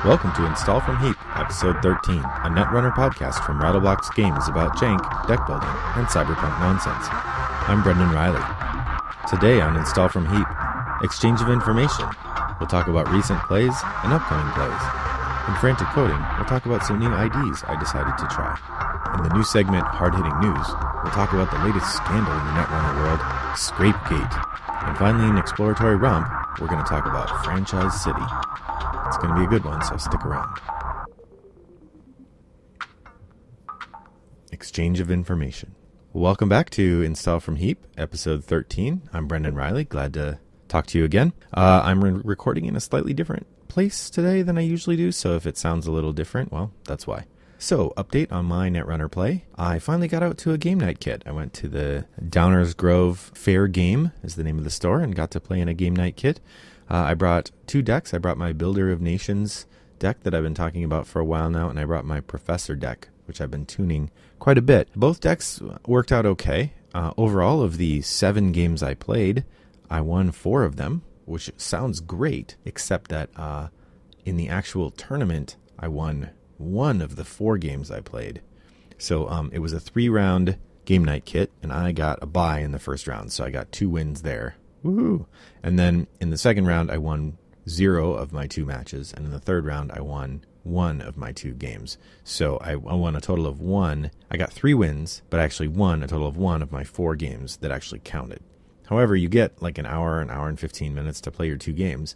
Welcome to Install from Heap, Episode 13, a Netrunner podcast from Rattlebox Games about jank, deck building, and cyberpunk nonsense. I'm Brendan Riley. Today on Install from Heap, exchange of information. We'll talk about recent plays and upcoming plays. In Frantic Coding, we'll talk about some new IDs I decided to try. In the new segment, Hard-Hitting News, we'll talk about the latest scandal in the Netrunner world, Scrapegate. And finally, in Exploratory Romp, we're going to talk about Franchise City. It's going to be a good one, so stick around. Exchange of information. Welcome back to Install from Heap, Episode 13. I'm Brendan Riley. Glad to talk to you again. I'm recording in a slightly different place today than I usually do, so if it sounds a little different, well, that's why. So, update on my Netrunner play. I finally got out to a game night kit. I went to the Downers Grove Fair Game, is the name of the store, and got to play in a game night kit. I brought two decks. I brought my Builder of Nations deck that I've been talking about for a while now, and I brought my Professor deck, which I've been tuning quite a bit. Both decks worked out okay. Overall, of the 7 games I played, I won 4 of them, which sounds great, except that in the actual tournament, I won 1 of the 4 games I played. So it was a 3-round game night kit, and I got a bye in the first round, so I got 2 wins there. Woohoo! And then in the second round, I won 0 of my 2 matches, and in the third round, I won 1 of my 2 games. So I won a total of 1. I got 3 wins, but I actually won a total of 1 of my 4 games that actually counted. However, you get like an hour and 15 minutes to play your 2 games.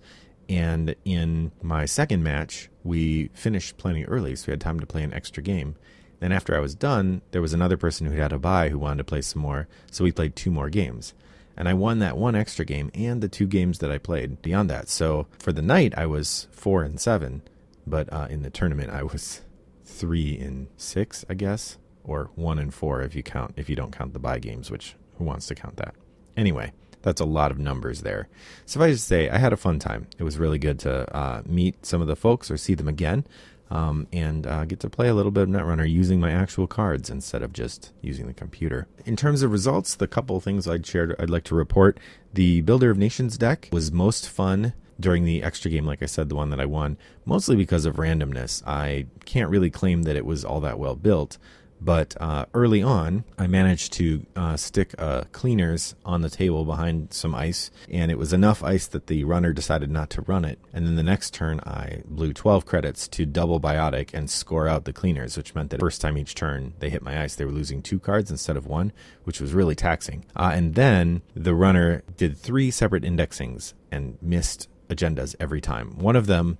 And in my second match, we finished plenty early, so we had time to play an extra game. Then after I was done, there was another person who had a bye who wanted to play some more, so we played 2 more games. And I won that 1 extra game and the 2 games that I played beyond that. So for the night, I was 4-7, but in the tournament, I was 3-6, I guess, or 1-4 if you don't count the bye games, which who wants to count that? Anyway, that's a lot of numbers there. Suffice to say, I had a fun time. It was really good to meet some of the folks or see them again, and get to play a little bit of Netrunner using my actual cards instead of just using the computer. In terms of results, the couple of things I'd like to report. The Builder of Nations deck was most fun during the extra game, like I said, the one that I won, mostly because of randomness. I can't really claim that it was all that well built, but early on, I managed to stick cleaners on the table behind some ice, and it was enough ice that the runner decided not to run it. And then the next turn, I blew 12 credits to double biotic and score out the cleaners, which meant that the first time each turn they hit my ice, they were losing 2 cards instead of 1, which was really taxing. And then the runner did 3 separate indexings and missed agendas every time. One of them,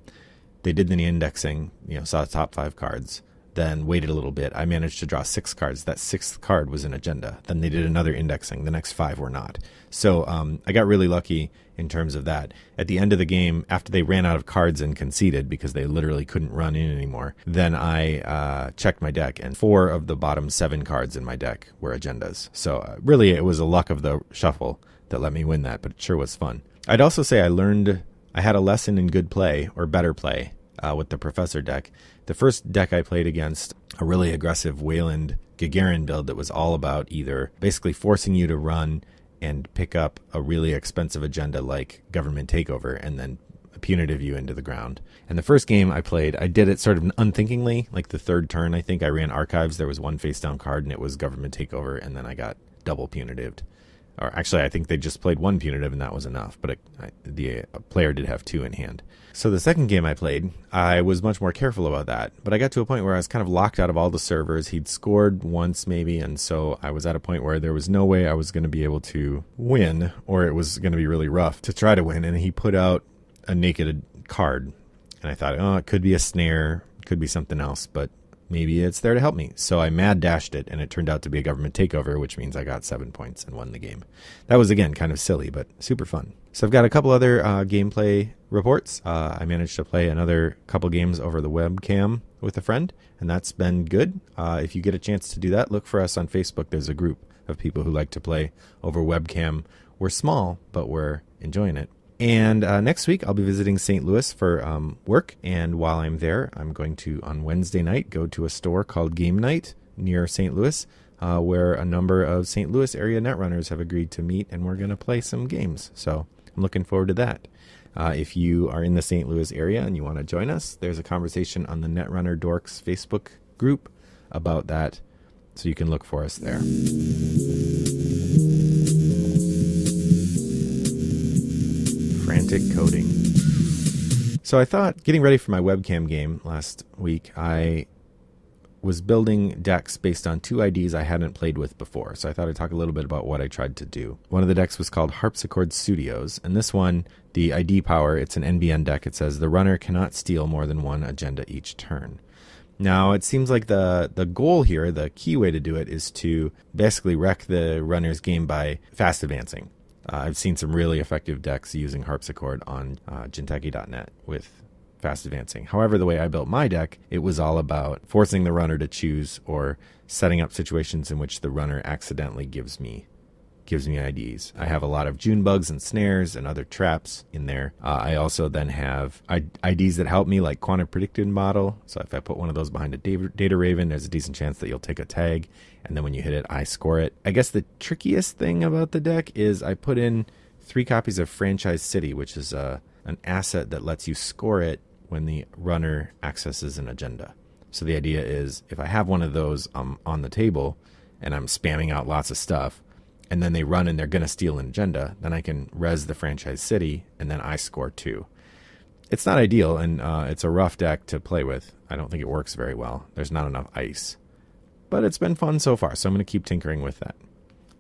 they did the indexing, saw the top 5 cards, then waited a little bit. I managed to draw 6 cards. That 6th card was an agenda. Then they did another indexing. The next 5 were not. So I got really lucky in terms of that. At the end of the game, after they ran out of cards and conceded because they literally couldn't run in anymore, then I checked my deck, and 4 of the bottom 7 cards in my deck were agendas. So really, it was a luck of the shuffle that let me win that, but it sure was fun. I'd also say I had a lesson in good play, or better play, with the Professor deck. The first deck I played against a really aggressive Wayland Gagarin build that was all about either basically forcing you to run and pick up a really expensive agenda like government takeover and then punitive you into the ground. And the first game I played, I did it sort of unthinkingly, like the third turn, I think I ran archives. There was 1 face down card and it was government takeover, and then I got double punitived. Or actually, I think they just played 1 punitive and that was enough, but the player did have 2 in hand. So the second game I played, I was much more careful about that, but I got to a point where I was kind of locked out of all the servers. He'd scored once maybe, and so I was at a point where there was no way I was going to be able to win, or it was going to be really rough to try to win, and he put out a naked card, and I thought, it could be a snare, could be something else, but maybe it's there to help me. So I mad dashed it, and it turned out to be a government takeover, which means I got 7 points and won the game. That was, again, kind of silly, but super fun. So I've got a couple other gameplay reports. I managed to play another couple games over the webcam with a friend, and that's been good. If you get a chance to do that, look for us on Facebook. There's a group of people who like to play over webcam. We're small, but we're enjoying it. And next week, I'll be visiting St. Louis for work. And while I'm there, I'm going to, on Wednesday night, go to a store called Game Night near St. Louis, where a number of St. Louis area netrunners have agreed to meet, and we're going to play some games. So I'm looking forward to that. If you are in the St. Louis area and you want to join us, there's a conversation on the Netrunner Dorks Facebook group about that, so you can look for us there. Frantic coding. So I thought, getting ready for my webcam game last week, I was building decks based on two IDs I hadn't played with before. So I thought I'd talk a little bit about what I tried to do. One of the decks was called Haarpsichord Studios, and this one, the ID power, it's an NBN deck. It says the runner cannot steal more than one agenda each turn. Now, it seems like the goal here, the key way to do it, is to basically wreck the runner's game by fast advancing. I've seen some really effective decks using Haarpsichord on Jinteki.net with fast advancing. However, the way I built my deck, it was all about forcing the runner to choose or setting up situations in which the runner accidentally gives me IDs. I have a lot of June bugs and snares and other traps in there. I also then have IDs that help me, like quantum predicted model. So if I put one of those behind a data raven, there's a decent chance that you'll take a tag, and then when you hit it, I score it. I guess the trickiest thing about the deck is I put in 3 copies of Franchise City, which is an asset that lets you score it when the runner accesses an agenda. So the idea is, if I have one of those on the table and I'm spamming out lots of stuff, and then they run and they're going to steal an agenda, then I can res the Franchise City, and then I score 2. It's not ideal, and it's a rough deck to play with. I don't think it works very well. There's not enough ice. But it's been fun so far, so I'm going to keep tinkering with that.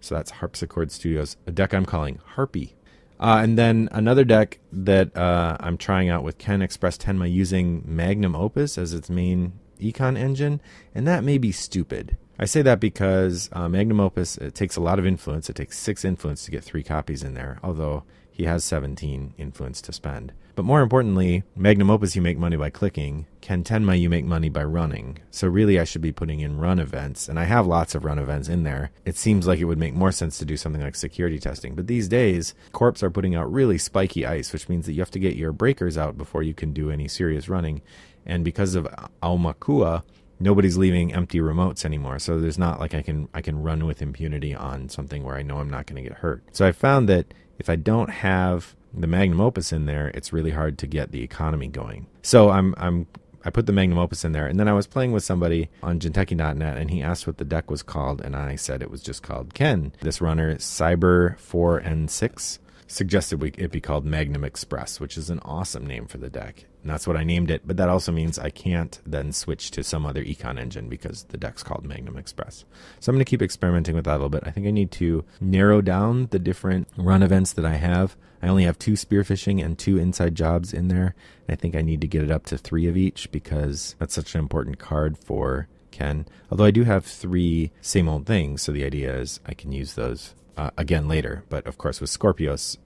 So that's Haarpsichord Studios, a deck I'm calling Harpy. And then another deck that I'm trying out with Ken Tenma using Magnum Opus as its main econ engine, and that may be stupid. I say that because Magnum Opus, it takes a lot of influence. It takes 6 influence to get 3 copies in there, although he has 17 influence to spend. But more importantly, Magnum Opus, you make money by clicking. Ken Tenma, you make money by running. So really, I should be putting in run events, and I have lots of run events in there. It seems like it would make more sense to do something like security testing. But these days, corps are putting out really spiky ice, which means that you have to get your breakers out before you can do any serious running. And because of Aumakua, nobody's leaving empty remotes anymore. So there's not like I can run with impunity on something where I know I'm not going to get hurt. So I found that if I don't have the Magnum Opus in there, it's really hard to get the economy going. So I put the Magnum Opus in there, and then I was playing with somebody on Jinteki.net, and he asked what the deck was called, and I said it was just called Ken. This runner, Cyber 4N6, suggested it be called Magnum Express, which is an awesome name for the deck. And that's what I named it, but that also means I can't then switch to some other econ engine because the deck's called Magnum Express. So I'm going to keep experimenting with that a little bit. I think I need to narrow down the different run events that I have. I only have 2 spearfishing and 2 inside jobs in there, and I think I need to get it up to 3 of each because that's such an important card for Ken. Although I do have 3 same old things, so the idea is I can use those again later. But of course, with Scorpios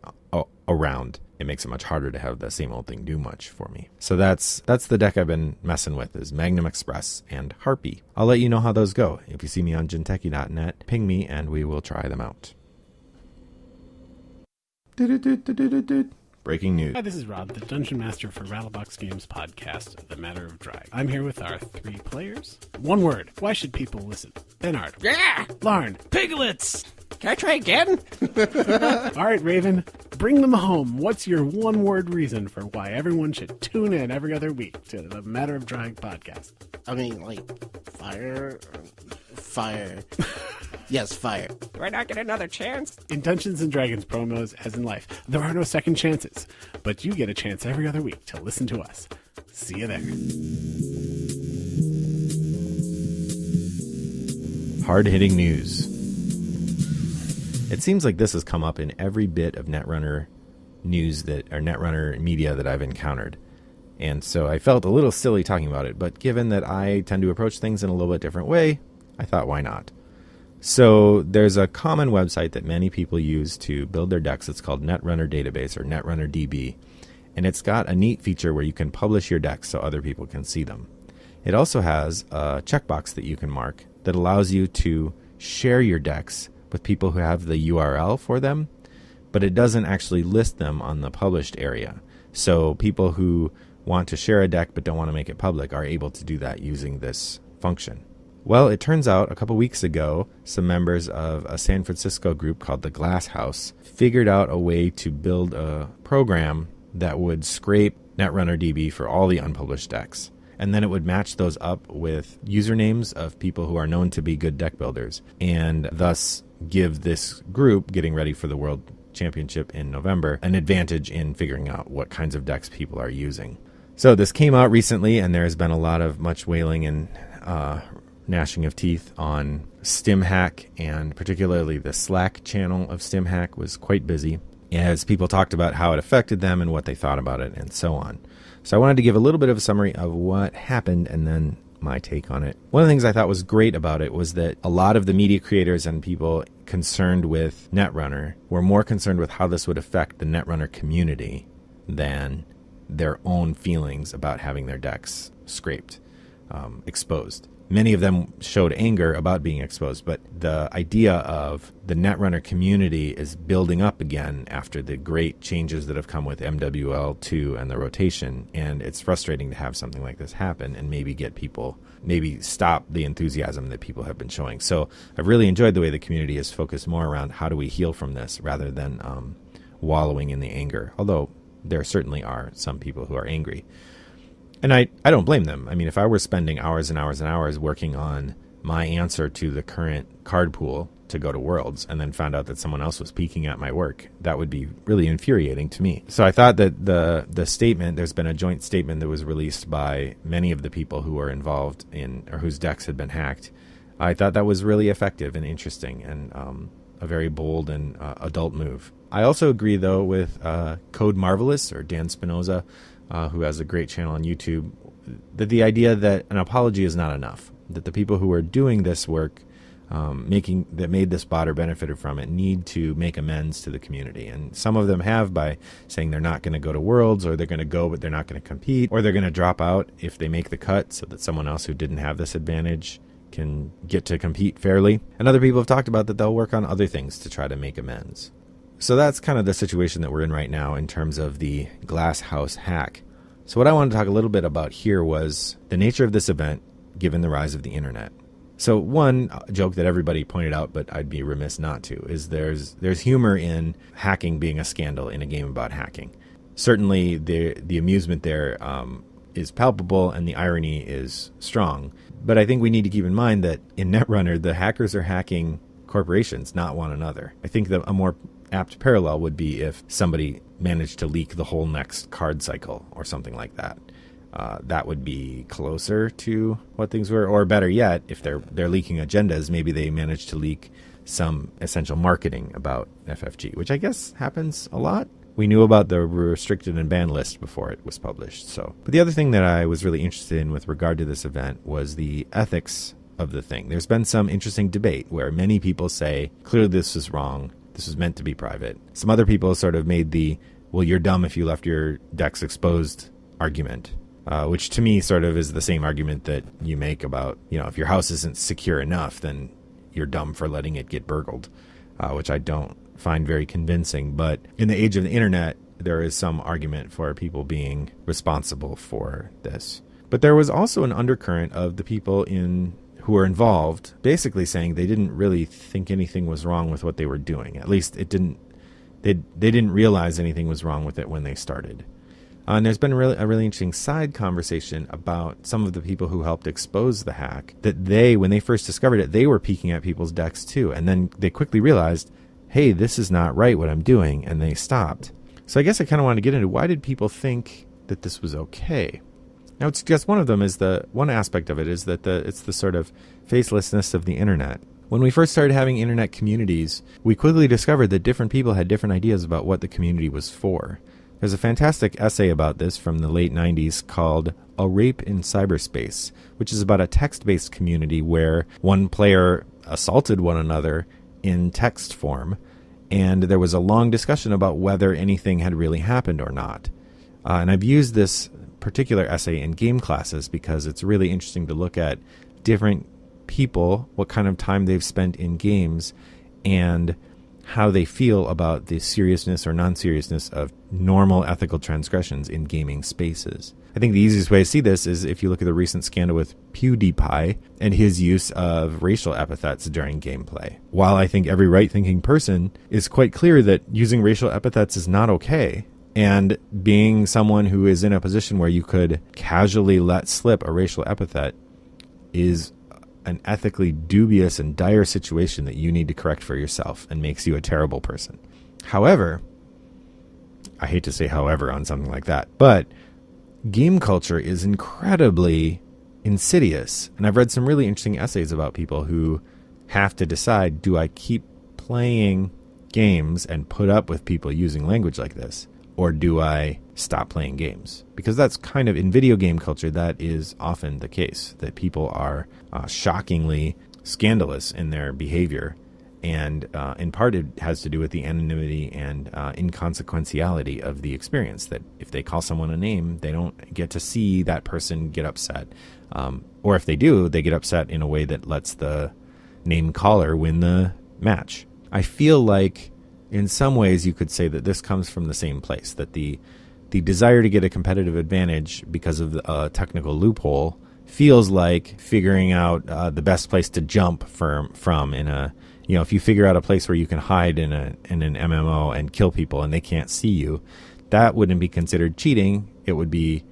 around, it makes it much harder to have the same old thing do much for me. So that's the deck I've been messing with, is Magnum Express and Harpy. I'll let you know how those go. If you see me on Jinteki.net, ping me and we will try them out. Breaking news. Hi, this is Rob, the Dungeon Master for Rattlebox Games podcast, The Matter of Drag. I'm here with our 3 players. One word. Why should people listen? Bernard. Yeah! Larn. Piglets! Can I try again? All right, Raven. Bring them home. What's your one-word reason for why everyone should tune in every other week to The Matter of Drag podcast? I mean, like, fire. Yes, fire. Do I not get another chance? In Dungeons & Dragons promos, as in life, there are no second chances. But you get a chance every other week to listen to us. See you there. Hard-hitting news. It seems like this has come up in every bit of Netrunner news or Netrunner media that I've encountered. And so I felt a little silly talking about it, but given that I tend to approach things in a little bit different way, I thought, why not? So there's a common website that many people use to build their decks. It's called Netrunner Database, or Netrunner DB. And it's got a neat feature where you can publish your decks so other people can see them. It also has a checkbox that you can mark that allows you to share your decks with people who have the URL for them, but it doesn't actually list them on the published area. So people who want to share a deck but don't want to make it public are able to do that using this function. Well, it turns out a couple weeks ago, some members of a San Francisco group called the Glass House figured out a way to build a program that would scrape Netrunner DB for all the unpublished decks. And then it would match those up with usernames of people who are known to be good deck builders, and thus give this group getting ready for the World Championship in November an advantage in figuring out what kinds of decks people are using. So this came out recently, and there's been a lot of much wailing and gnashing of teeth on StimHack, and particularly the Slack channel of StimHack was quite busy as people talked about how it affected them and what they thought about it and so on. So I wanted to give a little bit of a summary of what happened and then my take on it. One of the things I thought was great about it was that a lot of the media creators and people concerned with Netrunner were more concerned with how this would affect the Netrunner community than their own feelings about having their decks scraped, exposed. Many of them showed anger about being exposed, but the idea of the Netrunner community is building up again after the great changes that have come with MWL2 and the rotation, and it's frustrating to have something like this happen and maybe stop the enthusiasm that people have been showing. So I've really enjoyed the way the community is focused more around how do we heal from this rather than wallowing in the anger, although there certainly are some people who are angry. And I don't blame them. I mean, if I were spending hours and hours and hours working on my answer to the current card pool to go to Worlds and then found out that someone else was peeking at my work, that would be really infuriating to me. So I thought that the statement, there's been a joint statement that was released by many of the people who were involved in, or whose decks had been hacked. I thought that was really effective and interesting and a very bold and adult move. I also agree, though, with Code Marvelous, or Dan Spinoza, who has a great channel on YouTube, that the idea that an apology is not enough, that the people who are doing this work, that made this bot or benefited from it, need to make amends to the community. And some of them have by saying they're not going to go to Worlds, or they're going to go but they're not going to compete, or they're going to drop out if they make the cut so that someone else who didn't have this advantage can get to compete fairly. And other people have talked about that they'll work on other things to try to make amends. So that's kind of the situation that we're in right now in terms of the Glass House hack. So what I wanted to talk a little bit about here was the nature of this event given the rise of the internet. So one joke that everybody pointed out, but I'd be remiss not to, is there's humor in hacking being a scandal in a game about hacking. Certainly the amusement there is palpable and the irony is strong. But I think we need to keep in mind that in Netrunner, the hackers are hacking corporations, not one another. I think that a more apt parallel would be if somebody managed to leak the whole next card cycle or something like that. That would be closer to what things were, or better yet, if they're leaking agendas, maybe they managed to leak some essential marketing about FFG, which I guess happens a lot. We knew about the restricted and banned list before it was published. But the other thing that I was really interested in with regard to this event was the ethics of the thing. There's been some interesting debate where many people say, clearly this is wrong. This was meant to be private. Some other people sort of made the, well, you're dumb if you left your decks exposed argument, which to me sort of is the same argument that you make about, if your house isn't secure enough, then you're dumb for letting it get burgled, which I don't find very convincing. But in the age of the internet, there is some argument for people being responsible for this. But there was also an undercurrent of the people who were involved basically saying they didn't really think anything was wrong with what they were doing. At least they didn't realize anything was wrong with it when they started. And there's been a really interesting side conversation about some of the people who helped expose the hack, that when they first discovered it, they were peeking at people's decks too. And then they quickly realized, hey, this is not right what I'm doing, and they stopped. So I guess I kind of want to get into why did people think that this was okay? Now, it's just one of them is one aspect of it is that it's the sort of facelessness of the internet. When we first started having internet communities, we quickly discovered that different people had different ideas about what the community was for. There's a fantastic essay about this from the late 90s called A Rape in Cyberspace, which is about a text-based community where one player assaulted one another in text form, and there was a long discussion about whether anything had really happened or not. And I've used this particular essay in game classes because it's really interesting to look at different people, what kind of time they've spent in games, and how they feel about the seriousness or non-seriousness of normal ethical transgressions in gaming spaces. I think the easiest way to see this is if you look at the recent scandal with PewDiePie and his use of racial epithets during gameplay. While I think every right-thinking person is quite clear that using racial epithets is not okay, And being someone who is in a position where you could casually let slip a racial epithet is an ethically dubious and dire situation that you need to correct for yourself and makes you a terrible person. However, I hate to say however on something like that, but game culture is incredibly insidious. And I've read some really interesting essays about people who have to decide, do I keep playing games and put up with people using language like this? Or do I stop playing games? Because that's kind of, in video game culture, that is often the case, that people are shockingly scandalous in their behavior. And in part, it has to do with the anonymity and inconsequentiality of the experience, that if they call someone a name, they don't get to see that person get upset. Or if they do, they get upset in a way that lets the name caller win the match. I feel like in some ways you could say that this comes from the same place, that the desire to get a competitive advantage because of a technical loophole feels like figuring out the best place to jump from in a, if you figure out a place where you can hide in an MMO and kill people and they can't see you, that wouldn't be considered cheating. It would be,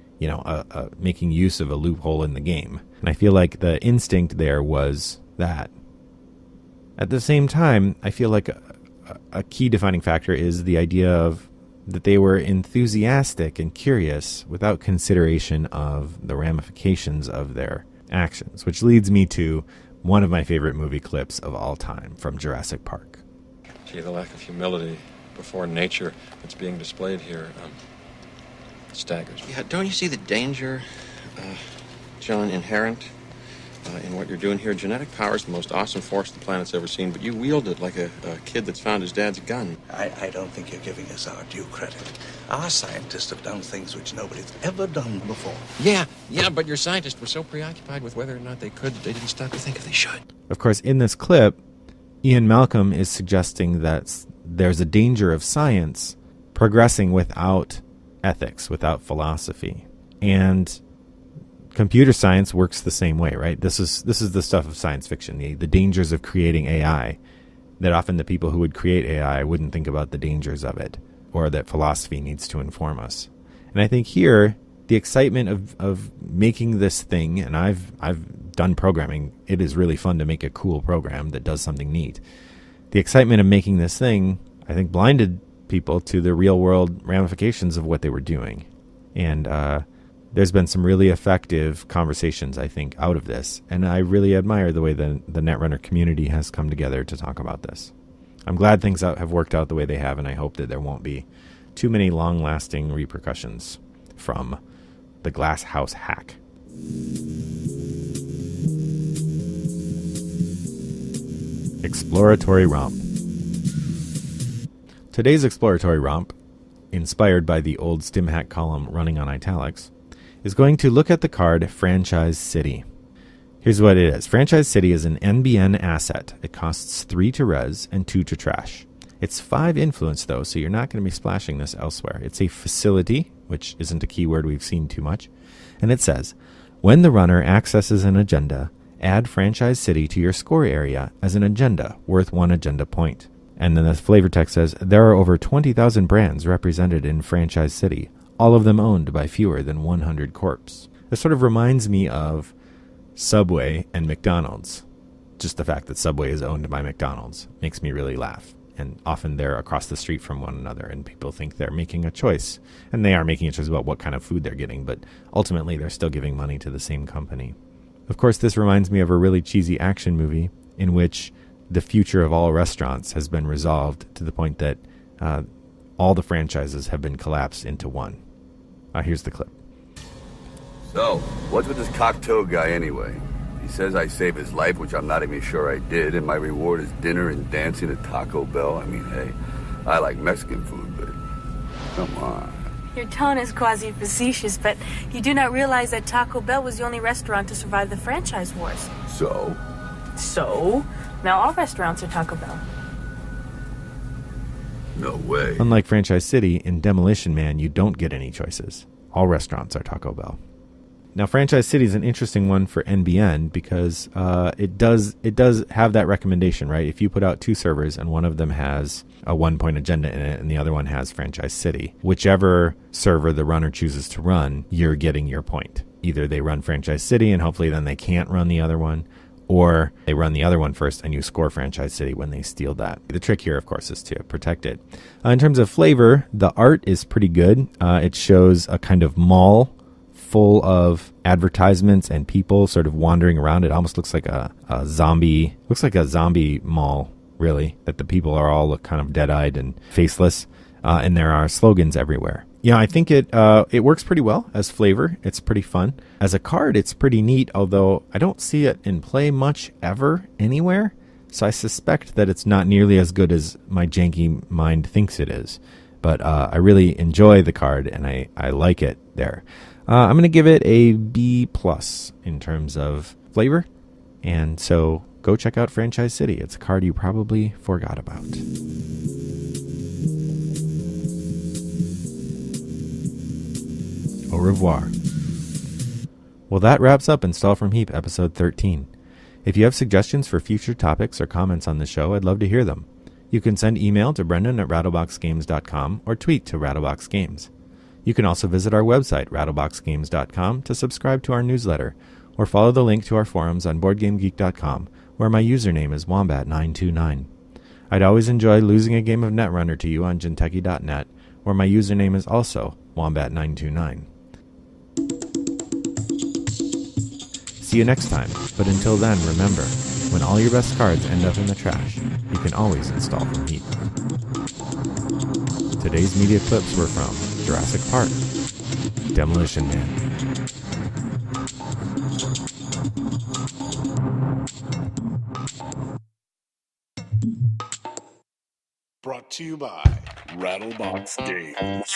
making use of a loophole in the game. And I feel like the instinct there was that. At the same time, I feel like a key defining factor is the idea of that they were enthusiastic and curious without consideration of the ramifications of their actions, which leads me to one of my favorite movie clips of all time from Jurassic Park. Gee, the lack of humility before nature that's being displayed here staggers me. Yeah, don't you see the danger, John, inherent in what you're doing here? Genetic power is the most awesome force the planet's ever seen, but you wield it like a kid that's found his dad's gun. I don't think you're giving us our due credit. Our scientists have done things which nobody's ever done before. Yeah, but your scientists were so preoccupied with whether or not they could, they didn't stop to think if they should. Of course, in this clip, Ian Malcolm is suggesting that there's a danger of science progressing without ethics, without philosophy. And computer science works the same way, right? This is the stuff of science fiction, the dangers of creating AI, that often the people who would create AI wouldn't think about the dangers of it, or that philosophy needs to inform us. And I think here, the excitement of making this thing, and I've done programming, it is really fun to make a cool program that does something neat. The excitement of making this thing, I think, blinded people to the real world ramifications of what they were doing. And there's been some really effective conversations, I think, out of this. And I really admire the way the Netrunner community has come together to talk about this. I'm glad things have worked out the way they have, and I hope that there won't be too many long-lasting repercussions from the Glass House hack. Exploratory romp. Today's exploratory romp, inspired by the old StimHack column running on italics, is going to look at the card Franchise City. Here's what it is. Franchise City is an NBN asset. It costs 3 to res and 2 to trash. It's 5 influence, though, so you're not going to be splashing this elsewhere. It's a facility, which isn't a keyword we've seen too much. And it says, when the runner accesses an agenda, add Franchise City to your score area as an agenda worth 1 agenda point. And then the flavor text says, there are over 20,000 brands represented in Franchise City, all of them owned by fewer than 100 corps. This sort of reminds me of Subway and McDonald's. Just the fact that Subway is owned by McDonald's makes me really laugh. And often they're across the street from one another, and people think they're making a choice. And they are making a choice about what kind of food they're getting, but ultimately they're still giving money to the same company. Of course, this reminds me of a really cheesy action movie in which the future of all restaurants has been resolved to the point that all the franchises have been collapsed into one. Here's the clip. So, what's with this cocktail guy anyway? He says I saved his life, which I'm not even sure I did, and my reward is dinner and dancing at Taco Bell. I mean, hey, I like Mexican food, but come on. Your tone is quasi-facetious, but you do not realize that Taco Bell was the only restaurant to survive the franchise wars. So? So? Now all restaurants are Taco Bell. No way. Unlike Franchise City, in Demolition Man, you don't get any choices. All restaurants are Taco Bell. Now, Franchise City is an interesting one for NBN because it does have that recommendation, right? If you put out 2 servers and one of them has a 1-point agenda in it and the other one has Franchise City, whichever server the runner chooses to run, you're getting your point. Either they run Franchise City and hopefully then they can't run the other one, or they run the other one first and you score Franchise City when they steal that. The trick here, of course, is to protect it. In terms of flavor, the art is pretty good. It shows a kind of mall full of advertisements and people sort of wandering around. It almost looks like a zombie mall, really, that the people are all kind of dead-eyed and faceless, and there are slogans everywhere. Yeah, I think it works pretty well as flavor. It's pretty fun. As a card, it's pretty neat, although I don't see it in play much ever anywhere, so I suspect that it's not nearly as good as my janky mind thinks it is. But I really enjoy the card, and I like it there. I'm going to give it a B+ in terms of flavor, and so go check out Franchise City. It's a card you probably forgot about. Au revoir. Well, that wraps up Install from Heap episode 13. If you have suggestions for future topics or comments on the show, I'd love to hear them. You can send email to brendan@rattleboxgames.com or tweet to rattleboxgames. You can also visit our website, rattleboxgames.com, to subscribe to our newsletter, or follow the link to our forums on BoardGameGeek.com, where my username is Wombat929. I'd always enjoy losing a game of Netrunner to you on Jinteki.net, where my username is also Wombat929. See you next time, but until then, remember, when all your best cards end up in the trash, you can always install from Heap. Today's media clips were from Jurassic Park, Demolition Man. Brought to you by Rattlebox Games.